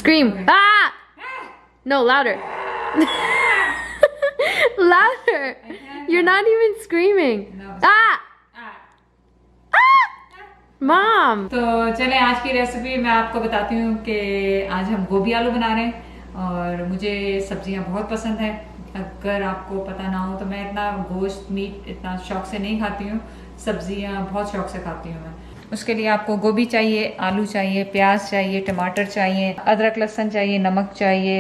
Scream. Ah! No, louder. Louder. You're not even screaming. Ah! Mom. तो चले आज की रेसिपी मैं आपको बताती हूँ कि आज हम गोभी आलू बना रहे हैं और मुझे सब्जियां बहुत पसंद है। अगर आपको पता ना हो तो मैं इतना गोश्त मीट इतना शौक से नहीं खाती हूँ, सब्जियां बहुत शौक से खाती हूँ मैं। उसके लिए आपको गोभी चाहिए, आलू चाहिए, प्याज चाहिए, टमाटर चाहिए, अदरक लहसुन चाहिए, नमक चाहिए,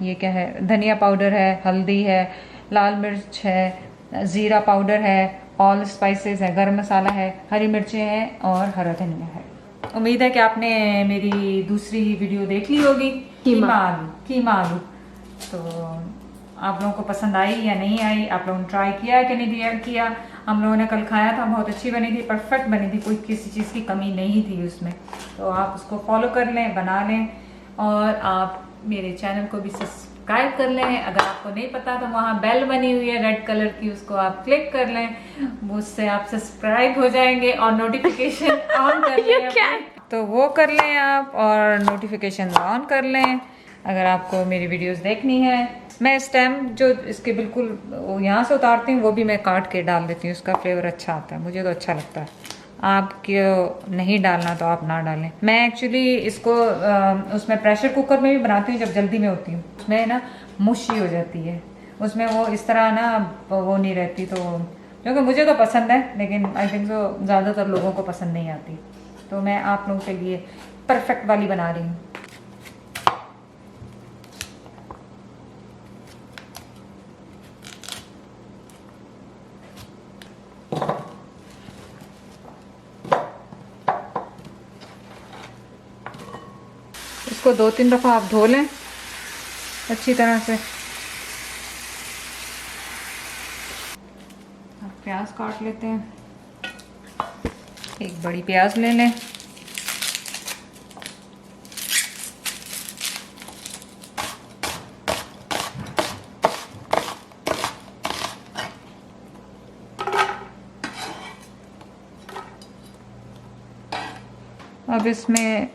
ये क्या है, धनिया पाउडर है, हल्दी है, लाल मिर्च है, ज़ीरा पाउडर है, ऑल स्पाइसेस है, गरम मसाला है, हरी मिर्चें हैं और हरा धनिया है। उम्मीद है कि आपने मेरी दूसरी वीडियो देख ली होगी, कीमा आलू। तो आप लोगों को पसंद आई या नहीं आई, आप लोगों ने ट्राई किया कि नहीं किया। हम लोगों ने कल खाया था, बहुत अच्छी बनी थी, परफेक्ट बनी थी, कोई किसी चीज़ की कमी नहीं थी उसमें। तो आप उसको फॉलो कर लें, बना लें और आप मेरे चैनल को भी सब्सक्राइब कर लें। अगर आपको नहीं पता तो वहाँ बेल बनी हुई है रेड कलर की, उसको आप क्लिक कर लें, उससे आप सब्सक्राइब हो जाएंगे और नोटिफिकेशन ऑन कर लें। तो वो कर लें आप और नोटिफिकेशन ऑन कर लें अगर आपको मेरी वीडियोस देखनी है। मैं स्टेम जो इसके बिल्कुल यहाँ से उतारती हूँ वो भी मैं काट के डाल देती हूँ, उसका फ्लेवर अच्छा आता है, मुझे तो अच्छा लगता है। आप क्यों नहीं डालना तो आप ना डालें। मैं एक्चुअली इसको उसमें प्रेशर कुकर में भी बनाती हूँ जब जल्दी में होती हूँ, उसमें ना मुशी हो जाती है, उसमें वो इस तरह ना वो नहीं रहती। तो क्योंकि मुझे तो पसंद है लेकिन आई थिंक सो ज़्यादातर लोगों को पसंद नहीं आती, तो मैं आप लोगों के लिए परफेक्ट वाली बना रही हूँ। इसको 2-3 दफ़ा आप धो लें अच्छी तरह से। अब प्याज काट लेते हैं, एक बड़ी प्याज ले लें। अब इसमें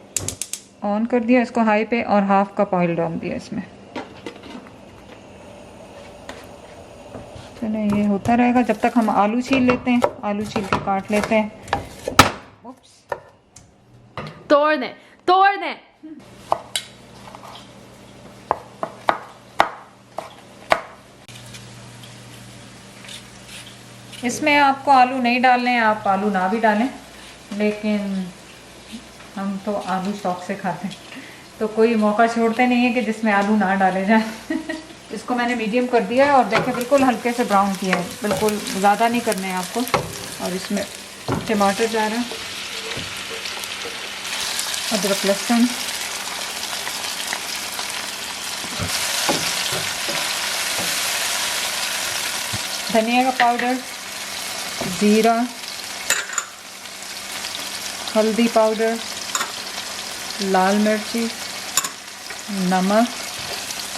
ऑन कर दिया इसको हाई पे और हाफ कप ऑयल डाल दिया इसमें। चलो ये होता रहेगा जब तक हम आलू छील लेते हैं, आलू छील के काट लेते हैं। तोड़ दें। इसमें आपको आलू नहीं डालने हैं, आप आलू ना भी डालें, लेकिन हम तो आलू शौक से खाते हैं तो कोई मौका छोड़ते नहीं है कि जिसमें आलू ना डाले जाए। इसको मैंने मीडियम कर दिया है और देखें बिल्कुल हल्के से ब्राउन किया है, बिल्कुल ज़्यादा नहीं करने हैं आपको। और इसमें टमाटर जा रहा है, अदरक लहसुन, धनिया का पाउडर, ज़ीरा, हल्दी पाउडर, लाल मिर्ची, नमक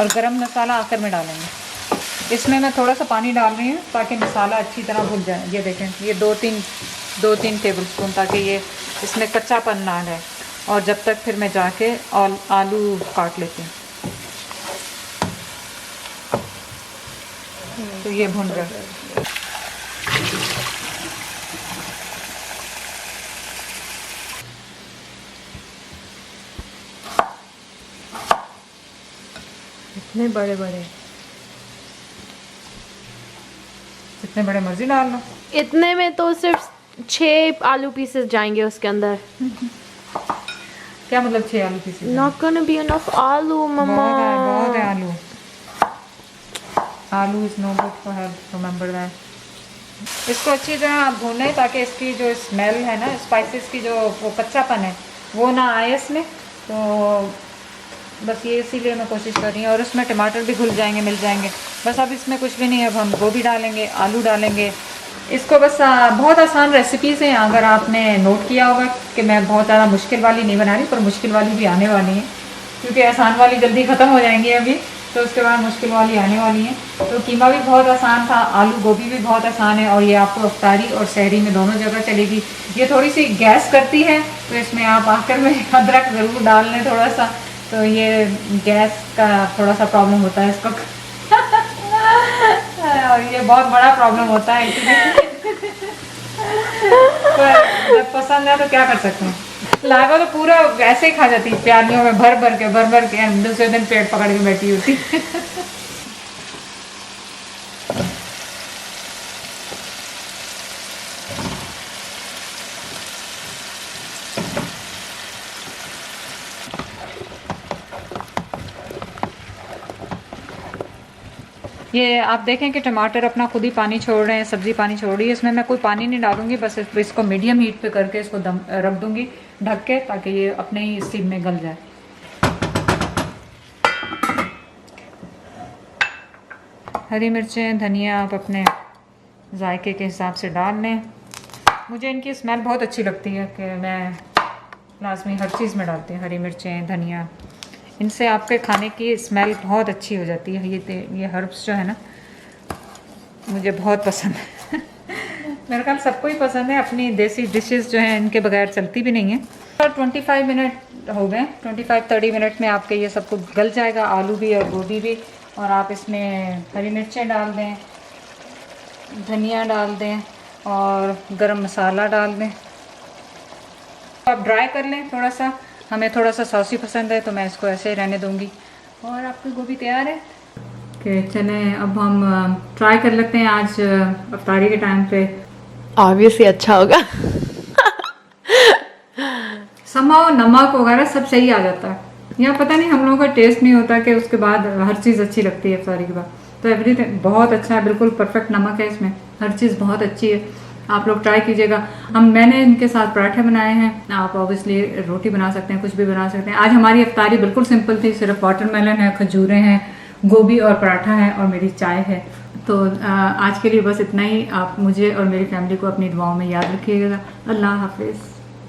और गरम मसाला आखिर में डालेंगे। इसमें मैं थोड़ा सा पानी डाल रही हूँ ताकि मसाला अच्छी तरह भुन जाए। ये देखें, ये 2-3 टेबल स्पून, ताकि ये इसमें कच्चापन ना रहे। और जब तक फिर मैं जाके और आलू काट लेती हूँ। तो ये भुन रहा है। इतने बड़े जितने बड़े मर्जी डाल लो। इतने में तो सिर्फ 6 आलू पीसेस जाएंगे उसके अंदर। क्या मतलब 6 आलू pieces? Not gonna be enough आलू मम्मा। बहुत है आलू। आलू is no good for health, remember that. इसको अच्छी तरह आप भूनें ताकि इसकी जो स्मेल है ना, स्पाइसेस की जो वो कच्चापन है वो ना आए इसमें। तो बस ये इसीलिए मैं कोशिश कर रही हूँ। और उसमें टमाटर भी घुल जाएंगे, मिल जाएंगे। बस अब इसमें कुछ भी नहीं है, अब हम गोभी डालेंगे, आलू डालेंगे। इसको बस बहुत आसान रेसिपीज़ हैं, अगर आपने नोट किया होगा कि मैं बहुत ज़्यादा मुश्किल वाली नहीं बना रही, पर मुश्किल वाली भी आने वाली है, क्योंकि आसान वाली जल्दी ख़त्म हो जाएंगी अभी, तो उसके बाद मुश्किल वाली आने वाली है। तो कीमा भी बहुत आसान था, आलू गोभी भी बहुत आसान है, और ये आपको इफ्तारी और सहरी में दोनों जगह चलेगी। ये थोड़ी सी गैस करती है, तो इसमें आप आखिर में अदरक ज़रूर डाल लें थोड़ा सा, तो ये गैस का थोड़ा सा प्रॉब्लम होता है इसको और ये बहुत बड़ा प्रॉब्लम होता है पर जब पसंद है तो क्या कर सकते हैं। लाइबा तो पूरा वैसे ही खा जाती है, प्यालियों में भर भर के दूसरे दिन पेट पकड़ के बैठी होती ये आप देखें कि टमाटर अपना खुद ही पानी छोड़ रहे हैं, सब्ज़ी पानी छोड़ रही है। इसमें मैं कोई पानी नहीं डालूंगी, बस इसको मीडियम हीट पे करके इसको दम रख दूंगी ढक के, ताकि ये अपने ही स्टीम में गल जाए। हरी मिर्चें, धनिया आप अपने जायके के हिसाब से डाल लें। मुझे इनकी स्मेल बहुत अच्छी लगती है कि मैं लाजमी हर चीज़ में डालती हूँ। हरी मिर्चें, धनिया, इनसे आपके खाने की स्मेल बहुत अच्छी हो जाती है। ये हर्ब्स जो है ना, मुझे बहुत पसंद है मेरे ख्याल सबको ही पसंद है। अपनी देसी डिशेस जो हैं इनके बगैर चलती भी नहीं है। और 25 मिनट हो गए, 25-30 मिनट में आपके ये सब कुछ गल जाएगा, आलू भी और गोभी भी। और आप इसमें हरी मिर्चें डाल दें, धनिया डाल दें और गरम मसाला डाल दें। आप ड्राई कर लें थोड़ा सा, हमें थोड़ा सा सॉसी पसंद है तो मैं इसको ऐसे ही रहने दूंगी। और आपकी गोभी तैयार है कि चलें अब हम ट्राई कर लेते हैं आज अफ्तारी के टाइम पे। ऑब्वियसली अच्छा होगा समाओ नमक वगैरह सब सही आ जाता है। यहाँ पता नहीं हम लोगों का टेस्ट नहीं होता कि उसके बाद हर चीज़ अच्छी लगती है अफ्तारी के बाद। तो एवरीथिंग बहुत अच्छा है, बिल्कुल परफेक्ट नमक है इसमें, हर चीज़ बहुत अच्छी है। आप लोग ट्राई कीजिएगा। मैंने इनके साथ पराठे बनाए हैं, आप ऑब्वियसली रोटी बना सकते हैं, कुछ भी बना सकते हैं। आज हमारी अफ्तारी बिल्कुल सिंपल थी, सिर्फ वाटरमेलन है, खजूरें हैं, गोभी और पराठा है और मेरी चाय है। तो आज के लिए बस इतना ही। आप मुझे और मेरी फैमिली को अपनी दुआओं में याद रखिएगा। अल्लाह हाफिज़।